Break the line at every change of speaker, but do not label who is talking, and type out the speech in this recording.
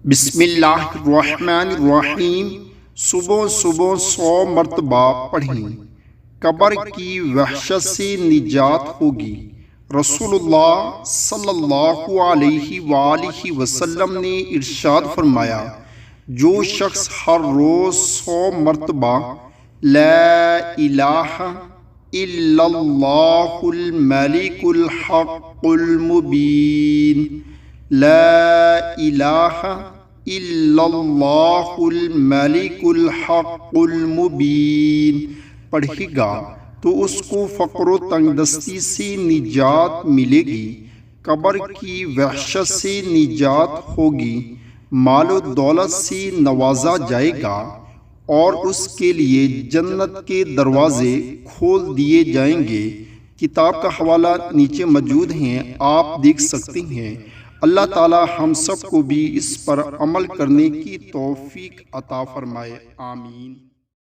بسم اللہ الرحمن الرحیم۔ صبح صبح 100 مرتبہ پڑھیں، قبر کی وحشت سے نجات ہوگی۔ رسول اللہ صلی اللہ علیہ وآلہ وسلم نے ارشاد فرمایا، جو شخص ہر روز 100 مرتبہ لا الہ الا اللہ الملک الحق المبین، لا الہ الا اللہ الملک الحق المبین پڑھے گا تو اس کو فقر و تنگ دستی سے نجات ملے گی، قبر کی وحشت سے نجات ہوگی، مال و دولت سے نوازا جائے گا اور اس کے لیے جنت کے دروازے کھول دیے جائیں گے۔ کتاب کا حوالہ نیچے موجود ہیں، آپ دیکھ سکتے ہیں۔ اللہ تعالی ہم سب کو بھی اس پر عمل کرنے کی توفیق عطا فرمائے، آمین۔